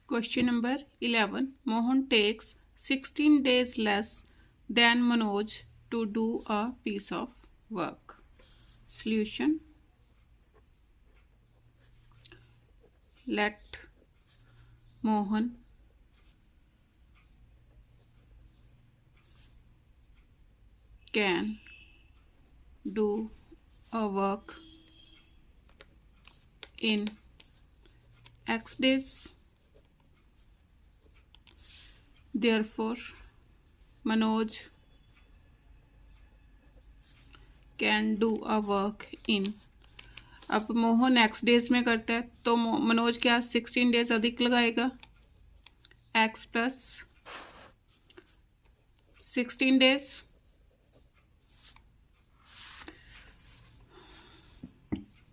Question number 11. Mohan takes 16 days less than Manoj to do a piece of work. Solution. Let Mohan can do a work in X days. Therefore, Manoj can do a work in. अब Mohan x days में करता है तो मनोज क्या 16 days अधिक लगाएगा, x plus 16 days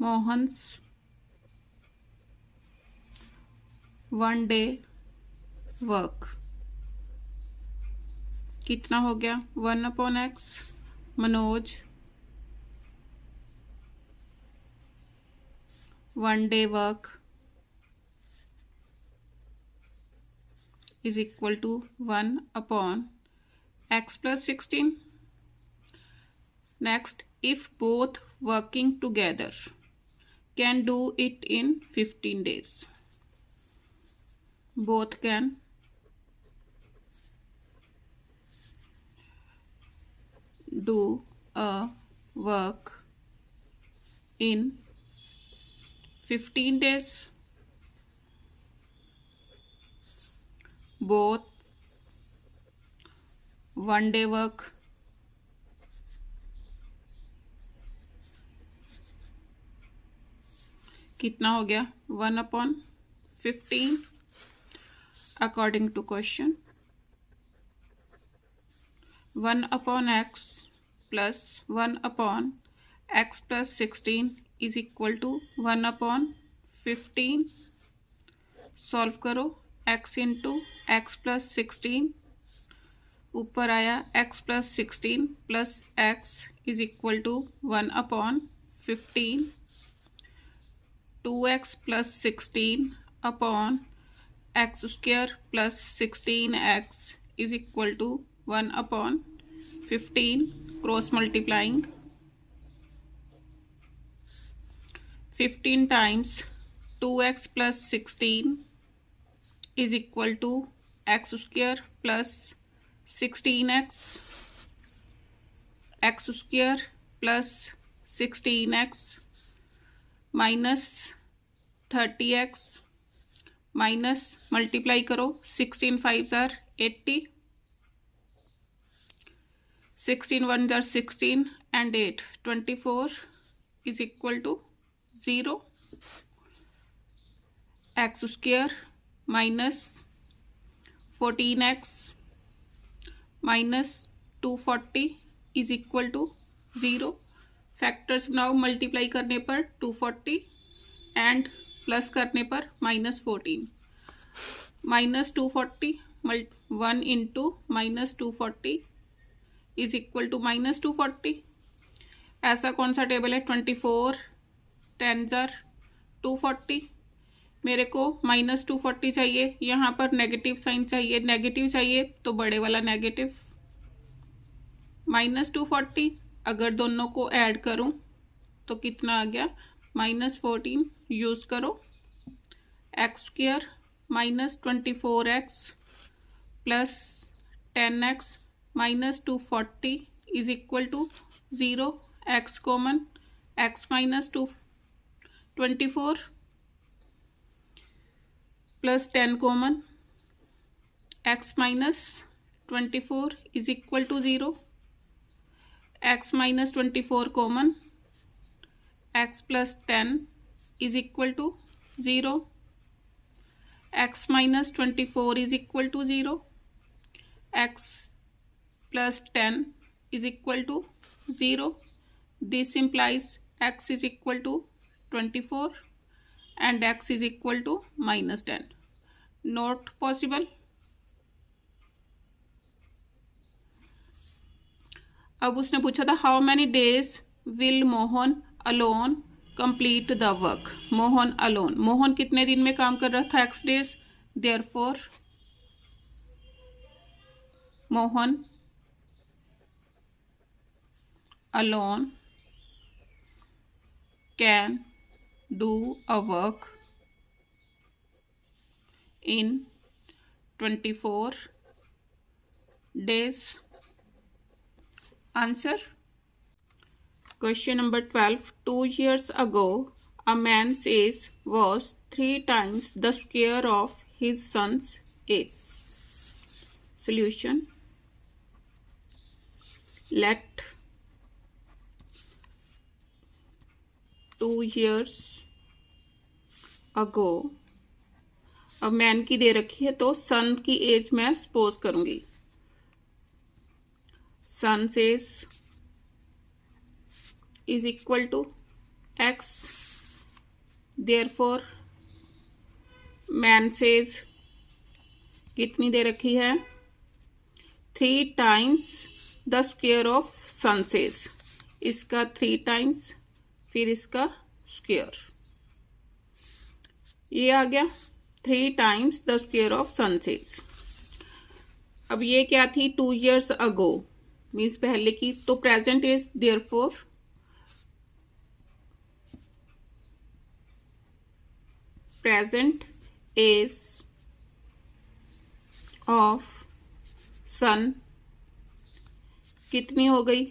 Mohan's 1 day work कितना हो गया 1/x। Manoj 1 day work is equal to 1/x plus 16. Next, if both working together can do it in 15 days, both can do a work in 15 days. Both 1 day work कितना हो गया 1/15 according to question। 1/x plus 1/x plus 16 is equal to 1/15। Solve करो x into x plus 16 ऊपर आया x plus 16 plus x is equal to 1/15। 2x plus 16 upon x square plus 16x is equal to 1/15। Cross multiplying 15 times 2x plus 16 is equal to x square plus 16x, x square plus 16x minus 30x minus multiply करो 16 5 जार 80, 16 1 जार 16 and 8 24 is equal to 0। X square minus 14x minus 240 is equal to 0। Factors बनाओ, multiply करने पर 240 and plus करने पर -14। -240 1 into -240 is equal to -240। ऐसा कौन सा टेबल है 24 10 जार 240। मेरे को -240 चाहिए, यहाँ पर नेगेटिव साइन चाहिए, नेगेटिव चाहिए तो बड़े वाला नेगेटिव। -240 अगर दोनों को ऐड करूं तो कितना आ गया -14। यूज़ करो x square minus 24x plus 10x minus 240 is equal to 0। X common, x minus 24 plus 10 common, x minus 24 is equal to 0। x minus 24 common, x plus 10 is equal to 0। x minus 24 is equal to 0। x plus 10 is equal to 0। This implies x is equal to 24 and x is equal to -10. Not possible. अब उसने पूछा था how many days will Mohan alone complete the work. Mohan alone, Mohan कितने दिन में काम कर रहा था x days Therefore, Mohan alone can do a work in 24 days. Answer. Question number 12. 2 years ago, a man's age was 3 times the square of his son's age. Solution. Let 2 years ago, अब man की दे रखी है तो सन की as मैं suppose करूंगी. Son age is equal to X. Therefore man age कितनी दे रखी है? 3 times the square of son age. इसका 3 टाइम्स, फिर इसका स्क्वायर. ये आ गया 3 times the square of son age. अब ये क्या थी? 2 years अगो मीन्स पहले की, तो present is therefore present age of son कितनी हो गई?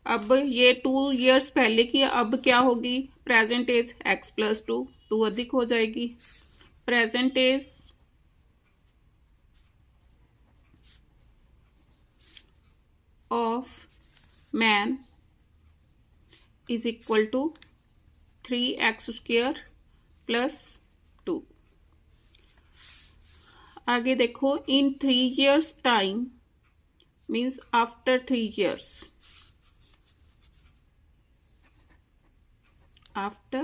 अब ये 2 years पहले की, अब क्या होगी? प्रेजेंट एज x प्लस 2, 2 अधिक हो जाएगी. Present age of man is equal to 3x square plus 2. आगे देखो, in 3 years time means after 3 years. After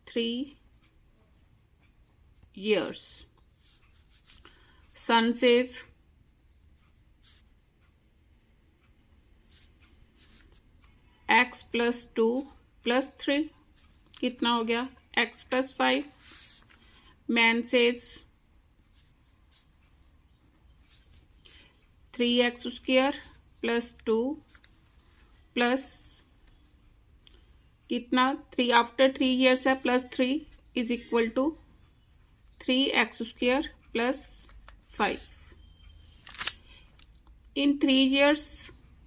3 years, son says x plus 2 plus 3 कितना हो गया? x plus 5. Man says 3x square plus 2 plus कितना? 3 after 3 years है, plus 3 is equal to 3x square plus 5. In 3 years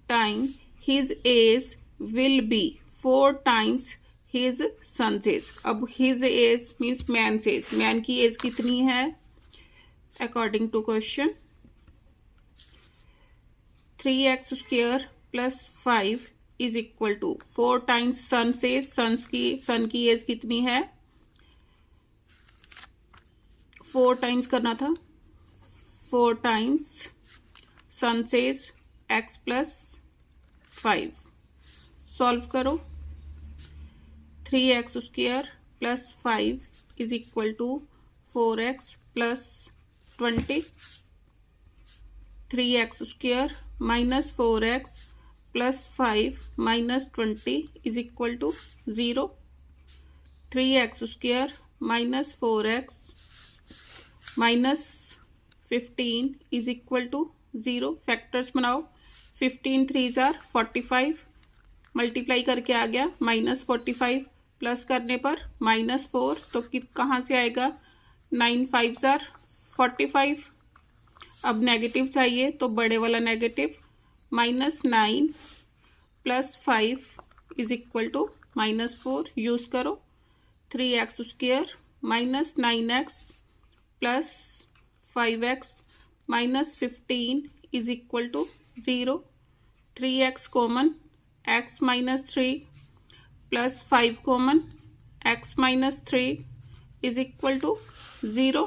time his age will be 4 times his sons age. अब his age means man age. Man की age कितनी है? According to question 3x square plus 5 is equal to 4 times son age. Son की age कितनी है? 4 times करना था. 4 times son age x plus 5. Solve करो. 3x square plus 5 is equal to 4x plus 20. 3x square minus 4x plus 5 minus 20 is equal to 0. 3x square minus 4x minus 15 is equal to 0. Factors बनाओ. 15 3s are 45. Multiply करके आ गया minus 45. Plus करने पर minus 4, तो कहाँ से आएगा? 9 5s are 45. अब नेगेटिव चाहिए तो बड़े वाला negative. -9 plus 5 is equal to -4. Use करो. 3x square minus 9x plus 5x minus 15 is equal to 0. 3x common, x minus 3 plus 5 common, x minus 3 is equal to 0.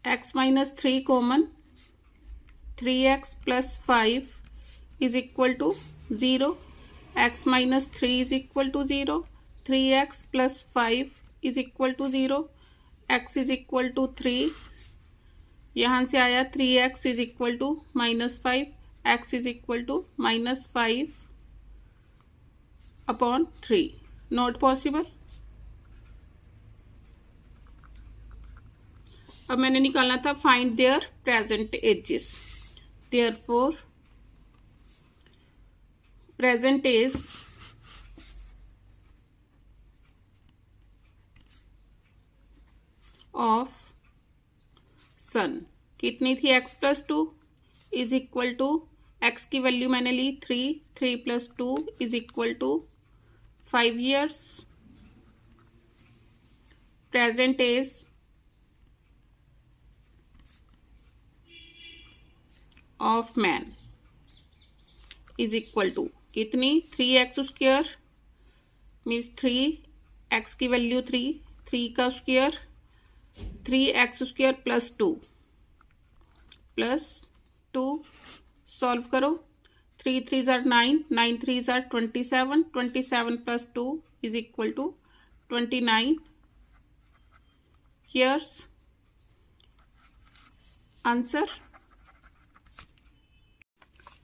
x minus 3 common, 3x plus 5 is equal to 0. x minus 3 is equal to 0. 3x plus 5 is equal to 0. x is equal to 3. यहाँ से आया 3x is equal to -5. x is equal to -5 upon 3. Not possible. अब मैंने निकालना था find their present ages. Therefore present age of son कितनी थी? x+2 is equal to x की वैल्यू मैंने ली 3, 3 + 2 is equal to 5 years। Present age of man is equal to कितनी? 3x² मीन्स 3x की वैल्यू 3, 3 का स्क्वायर 3x² + 2 सॉल्व करो। 3 3 = 9, 9 3 = 27, 27 + 2 is equal to 29 years। Answer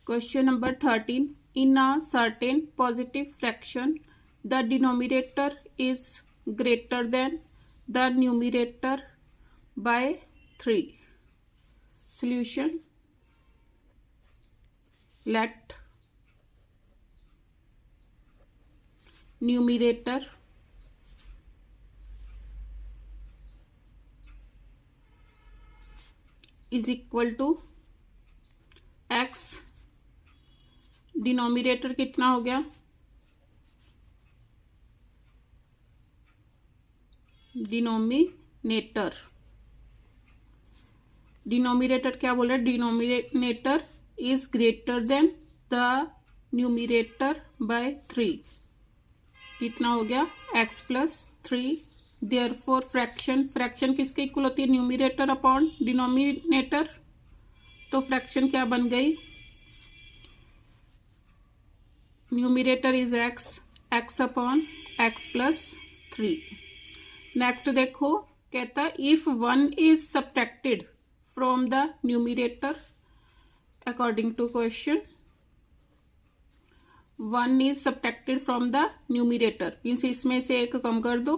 question number 13। In a certain positive fraction the denominator is greater than the numerator by 3। Solution let numerator is equal to x। Denominator कितना हो गया? Denominator क्या बोल रहा है? Denominator is greater than the numerator by 3। कितना हो गया? x + 3। therefore फ्रैक्शन किसके इक्वल होती है? Numerator upon denominator. तो फ्रैक्शन क्या बन गई? Numerator is x upon x + 3। Next देखो, कहता if 1 is subtracted from the numerator according to question 1 is subtracted from the numerator means इसमें से एक कम कर दो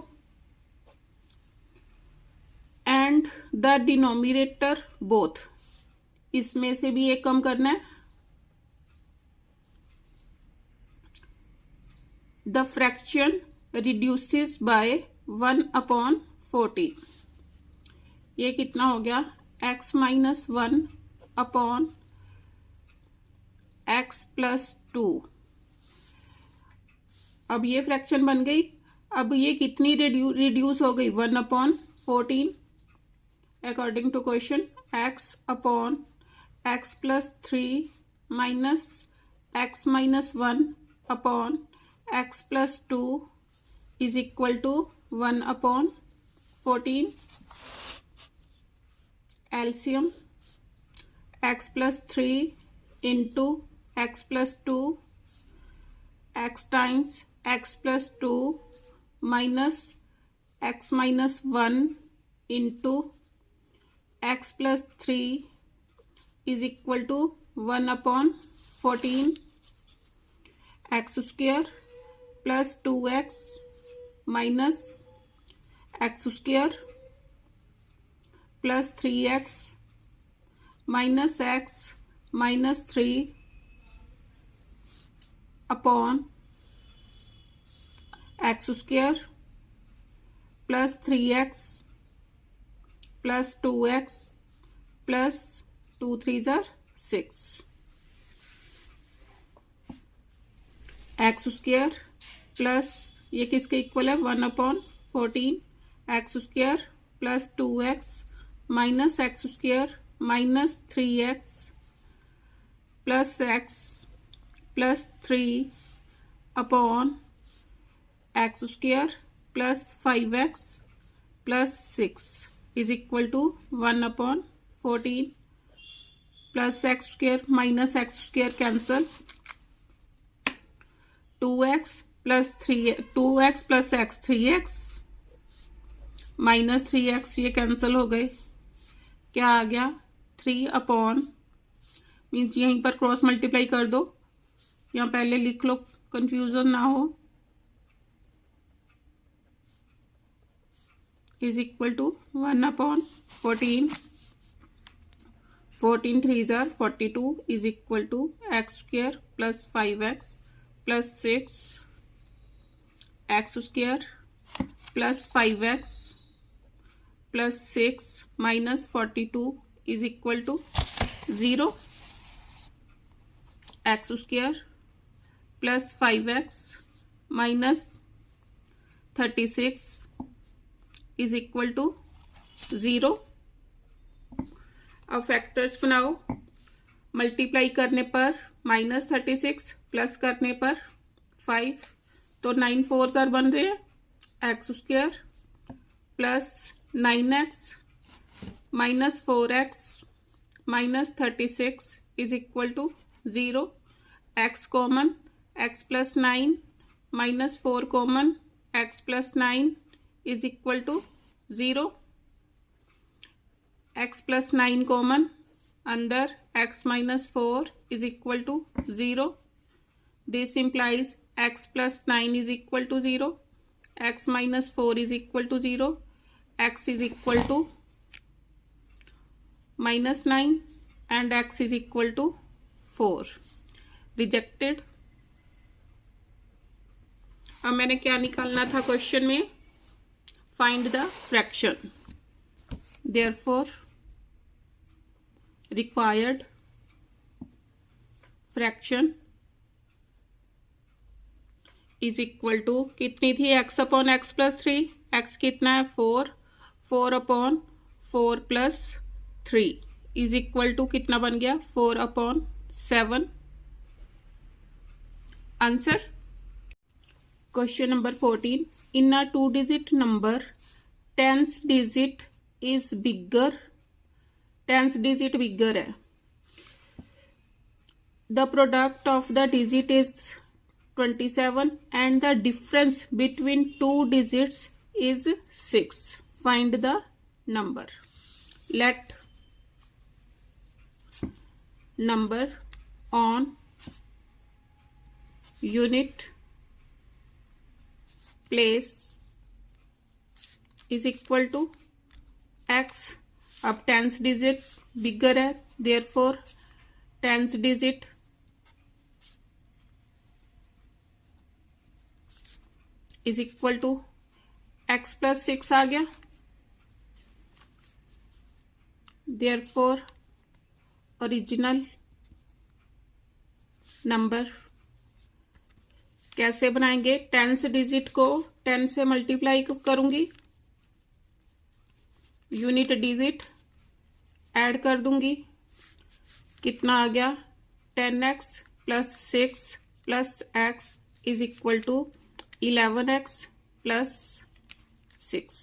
and the denominator both इसमें से भी एक कम करना है। the fraction reduces by 1/14। ये कितना हो गया? x - 1 upon x + 2। अब ये फ्रैक्शन बन गई। अब ये कितनी रिड्यूस हो गई? 1/14 according to question x upon x + 3 minus x - 1 upon x + 2 is equal to 1/14। LCM x + 3 into x + 2 x times x + 2 minus x - 1 into x + 3 is equal to 1/14 x² + 2x minus x² + 3x minus x - 3 upon x² + 3x + 2x + 2 3 = 6 x² plus ये किसके equal है? 1/14 x² + 2x minus x² minus 3x plus x + 3 upon x² + 5x + 6 is equal to 1/14 plus x² minus x² cancel 2x + x 3x minus 3x ये cancel हो गए। क्या आ गया? 3 upon means यहीं पर क्रॉस मल्टीप्लाई कर दो, यहाँ पहले लिख लो कंफ्यूजन ना हो। Is equal to 1/14. 14 3s are 42 is equal to x square plus 5x plus 6 x square plus 5x plus 6 minus 42 is equal to 0. X square plus 5x minus 36 is equal to 0. अब factors बनाओ. Multiply करने पर -36 plus करने पर 5, तो 9 4s बन रहे हैं. X square plus 9x minus 4x minus 36 is equal to 0. X common, x plus 9 minus 4 common, x plus 9 is equal to 0. x plus 9 common, अंदर x minus 4 is equal to 0. This implies x plus 9 is equal to 0, x minus 4 is equal to 0, x is equal to -9 and x is equal to 4. Rejected. अब मैंने क्या निकालना था question में? Find the fraction. Therefore required fraction is equal to कितनी थी? x upon x plus 3. x कितना है? 4. 4 upon 4 plus 3 is equal to कितना बन गया? 4 upon 7. Answer. Question number 14. In a 2-digit number 10th digit is bigger. 10th digit bigger है. The product of the digit is 27 and the difference between two digits is 6. Find the number. Let number on unit place is equal to x. अब 10th digit बिगर है, therefore 10th digit is equal to x plus 6 आ गया. therefore original number कैसे बनाएंगे? 10th digit को 10 से multiply करूंगी, unit digit add कर दूंगी. कितना आ गया? 10x plus 6 plus x is equal to 11x plus 6.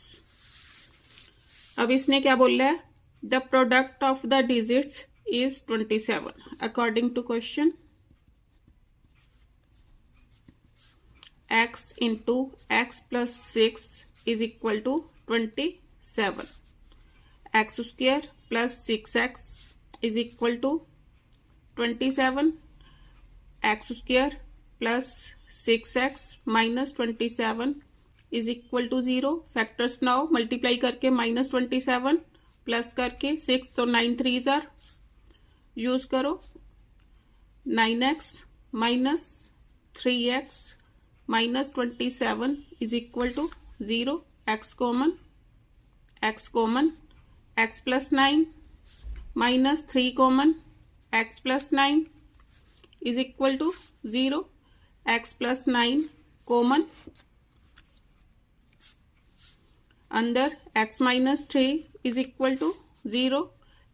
अब इसने क्या बोल रहा है? The product of the digits is 27 according to question. x into x plus 6 is equal to 27. X square plus 6x is equal to 27. X square plus 6x minus 27 is equal to 0. Factors now multiply करके -27 plus करके 6, तो 9 3s are. Use करो. 9x minus 3x minus 27 is equal to 0. x common, x plus 9 minus 3 common, x plus 9 is equal to 0. x plus 9 common, अंदर x minus 3 is equal to 0.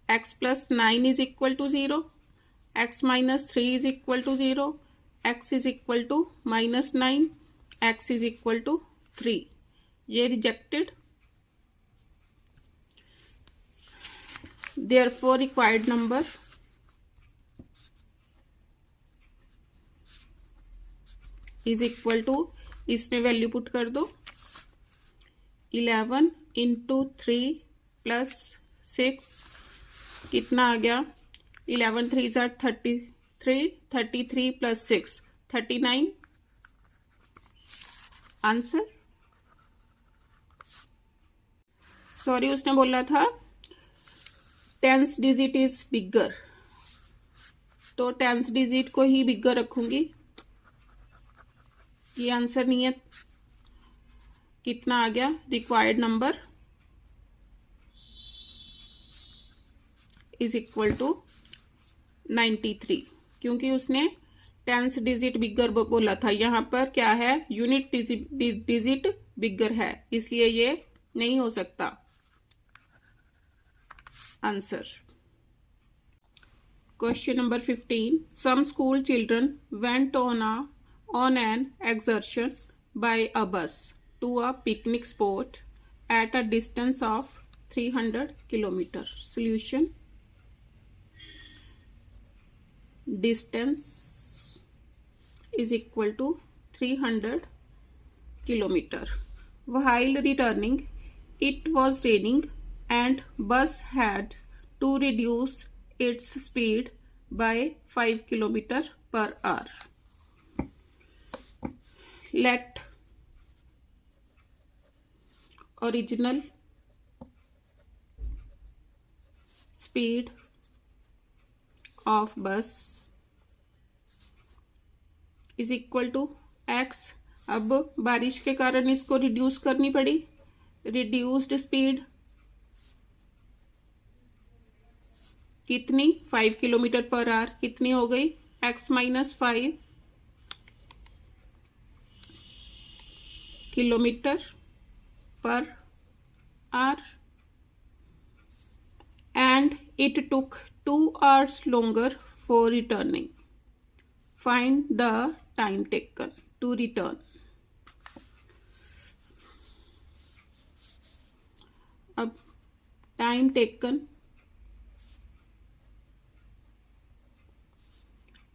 x plus 9 is equal to 0. x minus 3 is equal to 0. x is equal to -9. x is equal to 3. ये rejected. therefore required number is equal to, इसमें value put कर दो. 11 into 3 plus 6 कितना आ गया? 11 3s are 33. 33 plus 6 39. Answer. Sorry उसने बोला था टेंस डिजिट इज बिगर, तो टेंस डिजिट को ही बिगर रखूंगी। ये आंसर नहीं है, कितना आ गया required number is equal to 93, क्योंकि उसने टेंस डिजिट बिगर बोला था। यहां पर क्या है, यूनिट डिजिट बिगर है, इसलिए ये नहीं हो सकता answer. Question number 15, some school children went on an excursion by a bus to a picnic spot at a distance of 300 kilometers. Solution: distance is equal to 300 kilometer. While returning, it was raining and bus had to reduce its speed by 5 kilometers per hour. Let original speed of bus is equal to x। अब बारिश के कारण इसको reduce करनी पड़ी, reduced speed कितनी 5 kilometre per hour, कितनी हो गई x minus 5 kilometre per hour, and it took 2 hours longer for returning. Find the time taken to return. अब time taken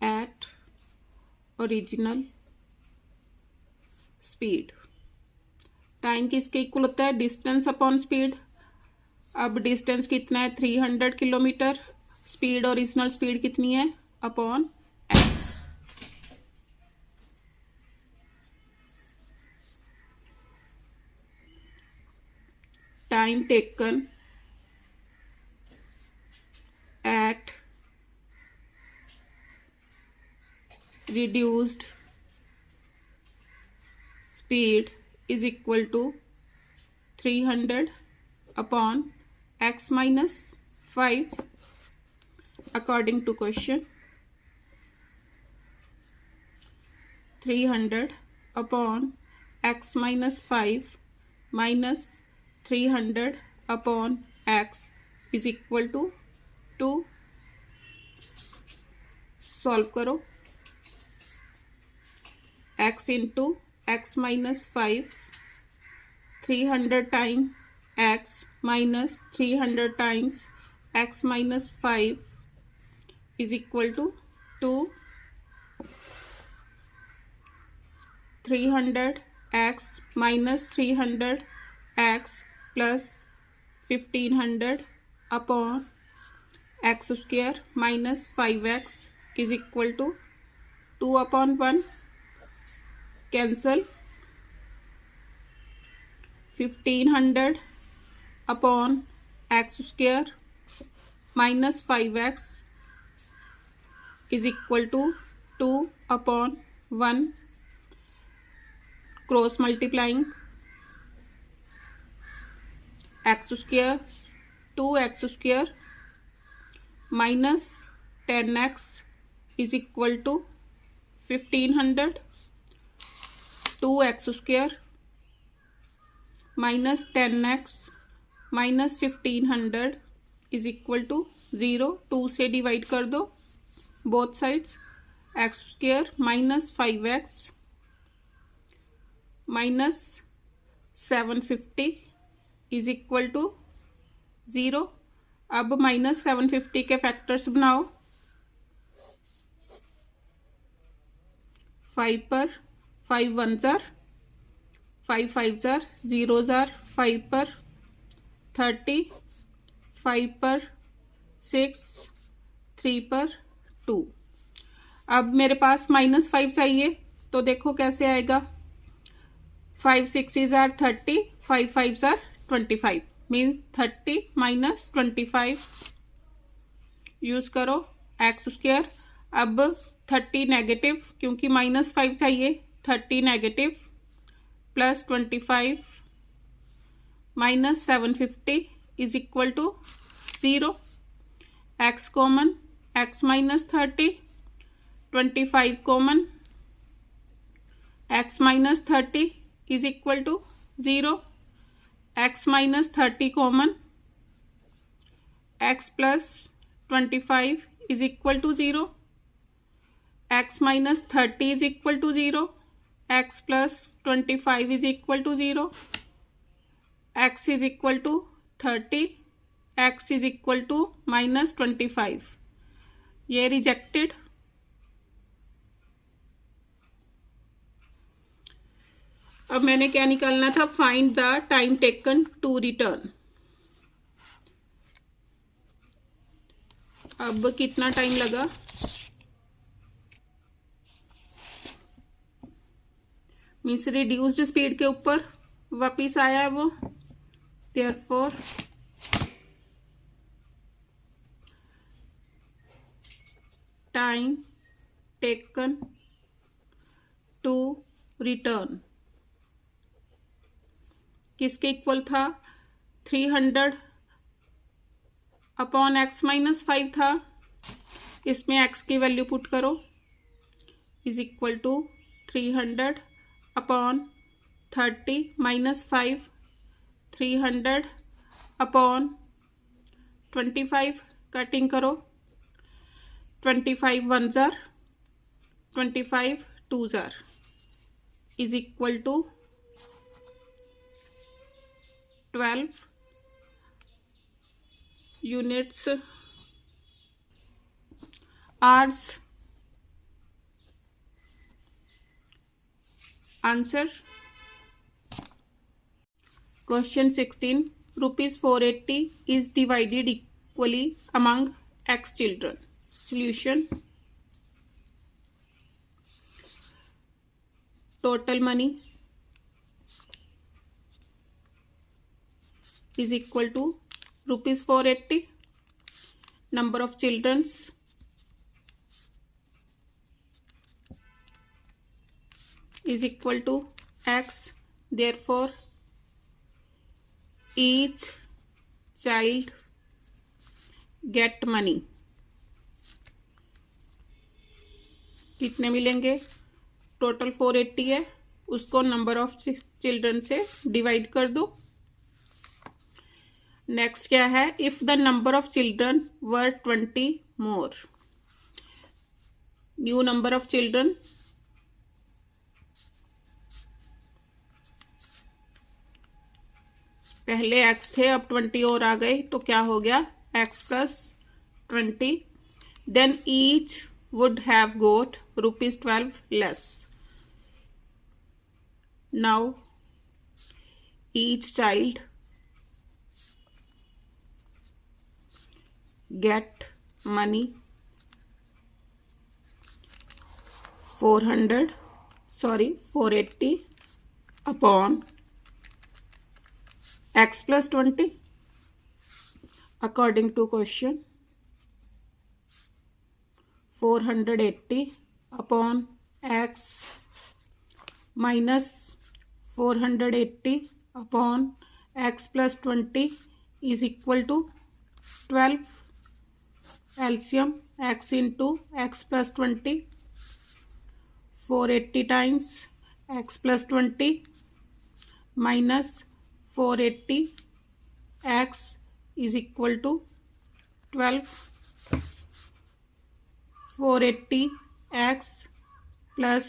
at original speed, time किसके इक्वल होता है, डिस्टेंस अपॉन स्पीड। अब distance कितना है 300 किलोमीटर, स्पीड ओरिजिनल स्पीड कितनी है upon x. Time taken at reduced speed is equal to 300 upon x minus 5 according to question। 300 upon x minus 5 minus 300 upon x is equal to 2। Solve करो, x into x minus 5, 300 time x minus 300 times x minus 5 is equal to 2। 300 x minus 300 x plus 1500 upon x square minus 5x is equal to 2 upon 1, cancel. 1500 upon x square minus 5x is equal to 2 upon 1, cross multiplying x square 2x square minus 10x is equal to 1500, 2x square minus 10x minus 1500 is equal to 0। 2 से divide कर दो both sides, x square minus 5x minus 750 is equal to 0। अब minus 750 के factors बनाओ, 5 पर 5 1 jar, 5 5 jar 0 jar, 5 पर 30, 5 पर 6, 3 पर 2। अब मेरे पास -5 चाहिए, तो देखो कैसे आएगा। 5 6 जार 30, 5 5 जार 25। मीन्स 30 माइनस 25 यूज करो एक्स स्क्वायर। अब 30 नेगेटिव क्योंकि -5 चाहिए, 30 negative plus 25 minus 750 is equal to 0। X common, x minus 30, 25 common, x minus 30 is equal to 0। X minus 30 common, x plus 25 is equal to 0। X minus 30 is equal to 0। X plus 25 is equal to 0। X is equal to 30, x is equal to minus 25। ये rejected. अब मैंने क्या निकालना था, find the time taken to return. अब कितना time लगा, means reduced speed के ऊपर वापिस आया है वो। Therefore time taken to return किसके इक्वल था, 300 अपॉन एक्स माइनस 5 था। इसमें एक्स की वैल्यू पुट करो, is equal to 300 upon 30 minus 5, 300 upon 25, cutting करो, 25 1 जार, 25 2 जार is equal to 12 units hours. Answer question 16, ₹480 is divided equally among x children. Solution, total money is equal to ₹480, number of children is equal to x, therefore each child get money। कितने मिलेंगे, total 480 है, उसको number of children से divide कर दो। Next क्या है, if the number of children were 20 more, new number of children, पहले x थे अब 20 और आ गए तो क्या हो गया, x plus 20, then each would have got ₹12 less. Now each child get money 480 upon x plus 20 according to question, 480 upon x minus 480 upon x plus 20 is equal to 12। LCM x into x plus 20, 480 times x plus 20 minus 480 x is equal to 12। 480 x plus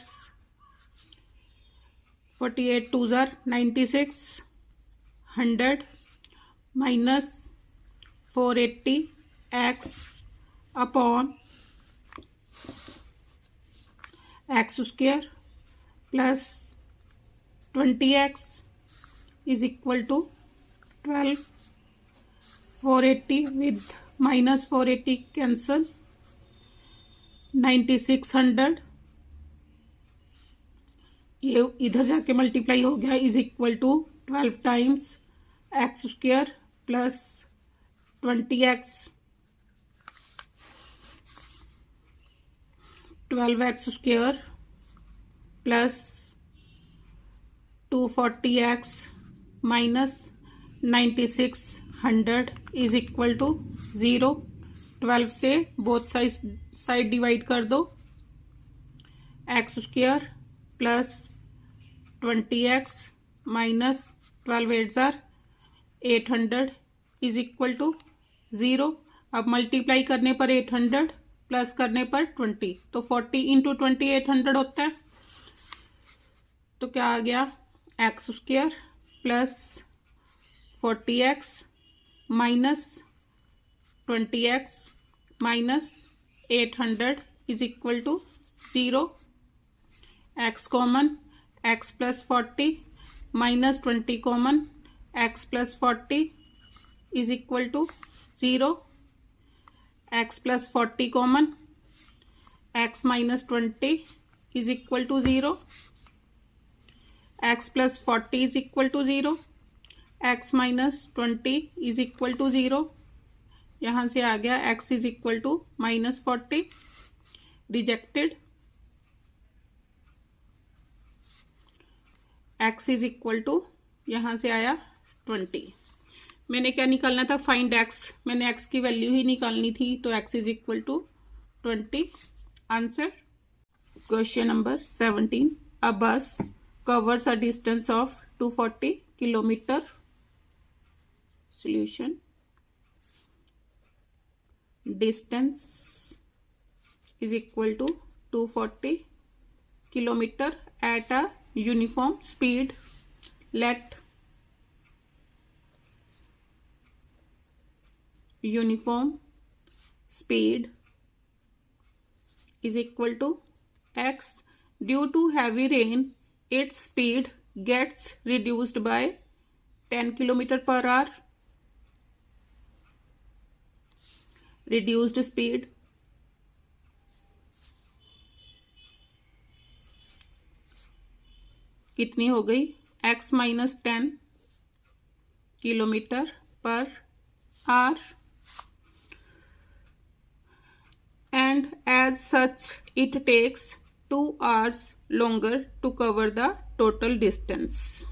48 2s are 96, 100 minus 480 x upon x square plus 20x is equal to 12। 480 with minus 480 cancel, 9600 ये इधर जाके multiply हो गया, is equal to 12 times x square plus 20x 12x square plus 240x minus 9600 is equal to 0। 12 से both side divide कर दो। X square plus 20x minus 12 8 जार 800 is equal to 0। अब मल्टीप्लाई करने पर 800 प्लस करने पर 20, तो 40 इंटू 20 800 होता है। तो क्या आ गया, x square plus 40x minus 20x minus 800 is equal to 0। X common, x plus 40 minus 20 common, x plus 40 is equal to 0। X plus 40 common, x minus 20 is equal to 0। X plus 40 is equal to 0, x minus 20 is equal to 0। यहाँ से आ गया x is equal to minus 40, rejected. X is equal to यहाँ से आया 20। मैंने क्या निकालना था, फाइंड एक्स। मैंने एक्स की वैल्यू ही निकालनी थी, तो x is equal to 20। Answer question number 17। A bus covers a distance of 240 kilometer. Solution: distance is equal to 240 kilometer at a uniform speed. Let uniform speed is equal to x. Due to heavy rain, its speed gets reduced by 10 km per hour. Reduced speed कितनी हो गई, x minus 10 kilometre per hour, and as such it takes 2 hours longer to cover the total distance.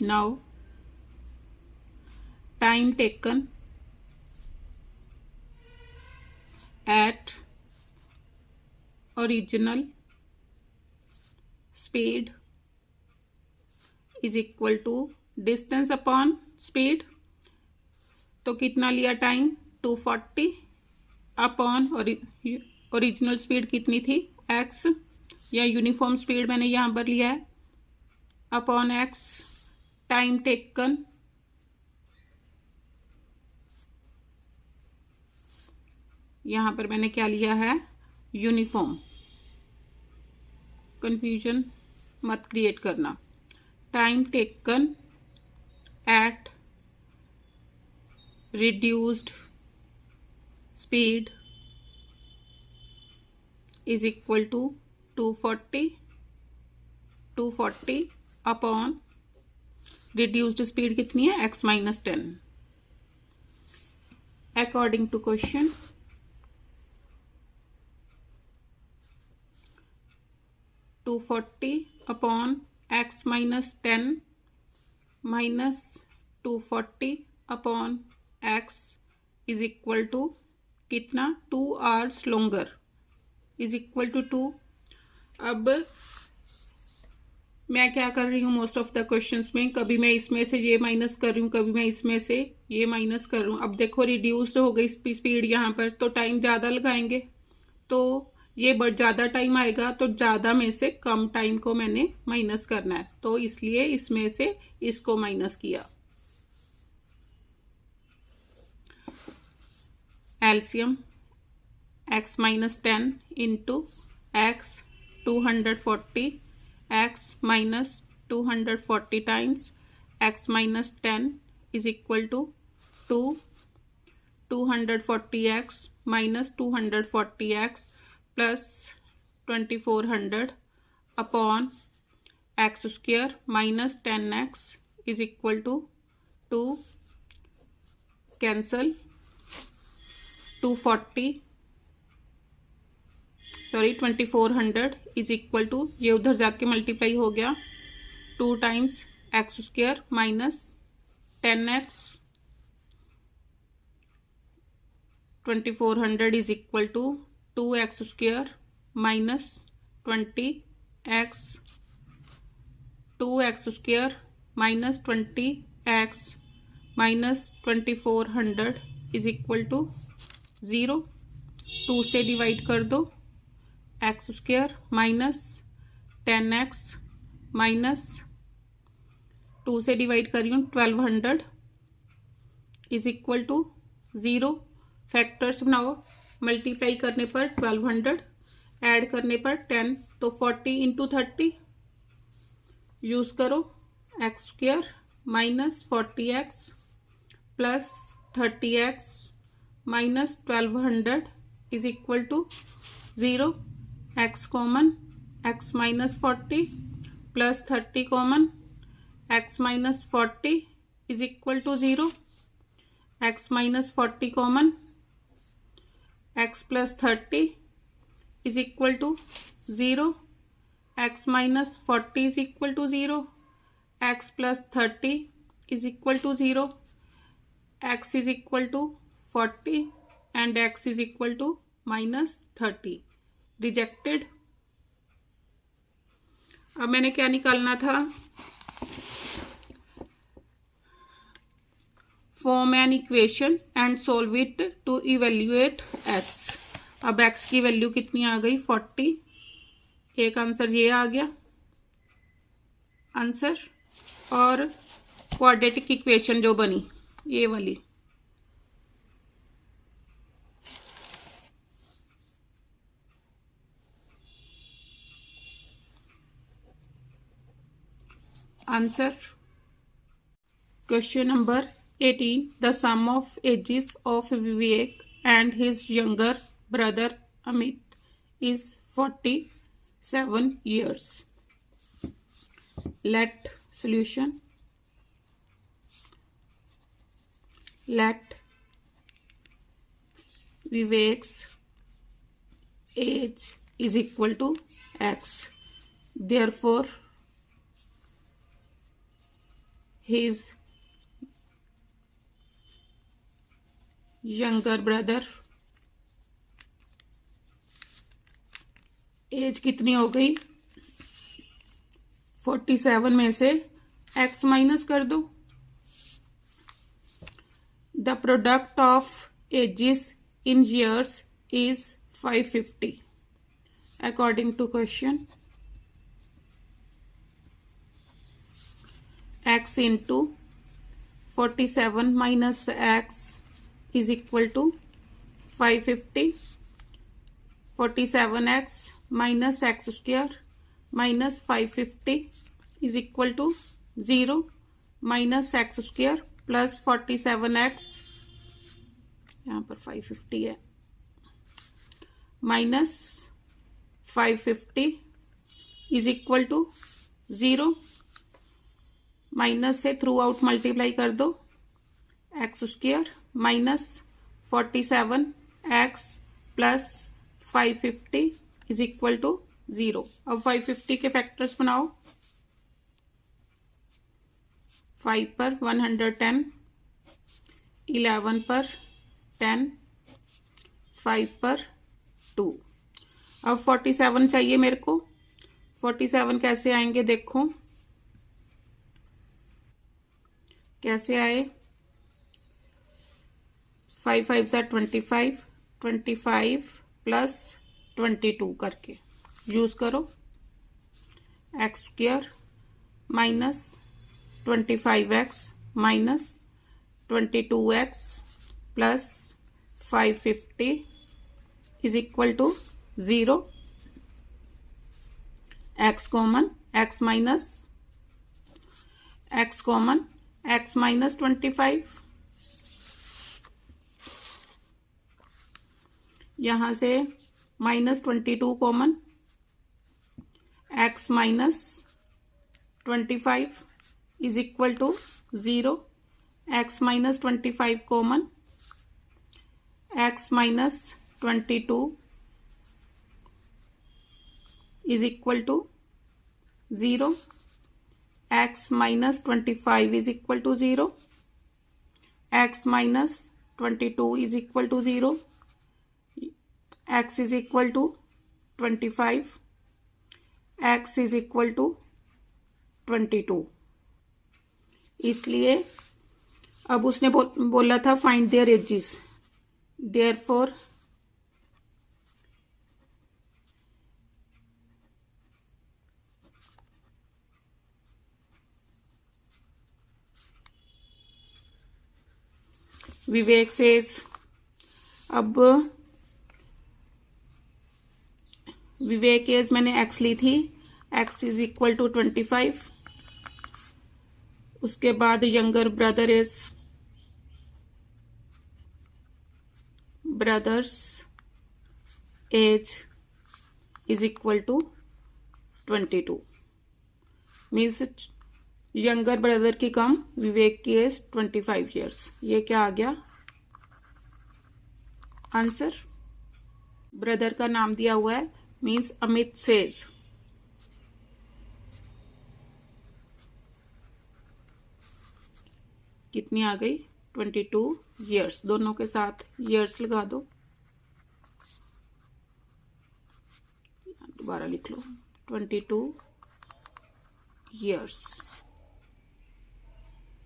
Now time taken at original speed is equal to distance upon speed. तो कितना लिया time, 240 upon original speed कितनी थी, x, या uniform speed मैंने यहाँ पर लिया है, अपॉन x। टाइम टेकन यहाँ पर मैंने क्या लिया है, यूनिफॉर्म। कंफ्यूजन मत क्रिएट करना। Time taken at reduced speed is equal to 240 अपॉन रिड्यूस्ड स्पीड कितनी है, x minus 10। According to question, two 40 upon x minus 10 minus 240 upon x is equal to कितना, 2 hours longer is equal to 2। अब मैं क्या कर रही हूँ, मोस्ट ऑफ द क्वेश्चंस में कभी मैं इसमें से ये माइनस कर रही हूँ, कभी मैं इसमें से ये माइनस कर रही हूँ। अब देखो रिड्यूस्ड हो गई स्पीड यहाँ पर, तो टाइम ज़्यादा लगाएंगे, तो ये ज़्यादा टाइम आएगा, तो ज़्यादा में से कम टाइम को मैंने माइनस करना है, तो इसलिए इसमें से इसको माइनस किया। LCM x minus 10 into x 240, x minus 240 times x minus 10 is equal to 240x minus 240x plus 2400 upon x square minus 10x is equal to 2 cancel, 2400 is equal to, ये उधर जाके मल्टीप्लाई हो गया, 2 times x square minus 10x, 2400 is equal to 2x square minus 20x, 2x square minus 20x minus 2400 is equal to 0। 2 से divide कर दो, x square minus 10x minus 2 से divide कर रही हूँ 1200 इज इक्वल टू 0। फैक्टर्स बनाओ, multiply करने पर 1200, ऐड करने पर 10, तो 40 इंटू 30 यूज करो, x square minus 40x plus 30x minus 1200 is equal to 0। X common, x minus 40 plus 30 common, x minus 40 is equal to 0। X minus 40 common, x plus 30 is equal to 0। X minus 40 is equal to 0, x plus 30 is equal to 0, x is equal to 40 and x is equal to minus 30, rejected. अब मैंने क्या निकालना था, form an equation and solve it to evaluate x. अब x की value कितनी आ गई, 40। एक आंसर ये आ गया आंसर, और क्वाड्रेटिक इक्वेशन जो बनी ये वाली, answer. Question number 18, the sum of ages of Vivek and his younger brother Amit is 47 years. Let solution, let Vivek's age is equal to x, therefore his younger brother age कितनी हो गई, 47 में से x माइनस कर दो। The product of ages in years is 550 according to question. x into 47 minus x is equal to 550, 47x minus x square minus 550 is equal to 0, minus x square plus 47x, यहाँ पर 550 है, minus 550 is equal to 0। Minus से throughout multiply कर दो, x square minus 47x plus 550 is equal to 0। अब 550 के factors बनाओ, 5 पर 110, 11 पर 10, 5 पर 2। अब 47 चाहिए मेरे को। 47 कैसे आएंगे देखो, कैसे आए, 5 5 सा 25, 25 प्लस 22 करके यूज करो, x square minus 25x minus 22x plus 550 is equal to 0। X common, x minus x common, x minus 25, यहां से minus 22 common, x minus 25 is equal to 0। x minus 25 common, x minus 22 is equal to 0, x minus 25 is equal to 0, x minus 22 is equal to 0, x is equal to 25, x is equal to 22। इसलिए अब उसने बोला था find there edges, therefore Vivek says, अब विवेक as मैंने x ली थी, x is equal to 25। उसके बाद younger brother is brother's age is equal to 22, means younger brother की कम, विवेक की एज 25 ईयर्स। ये क्या आ गया आंसर। ब्रदर का नाम दिया हुआ है, मीन्स अमित सेज। कितनी आ गई 22 ईयर्स, दोनों के साथ ईयर्स लगा दो, दोबारा लिख लो 22 ईयर्स।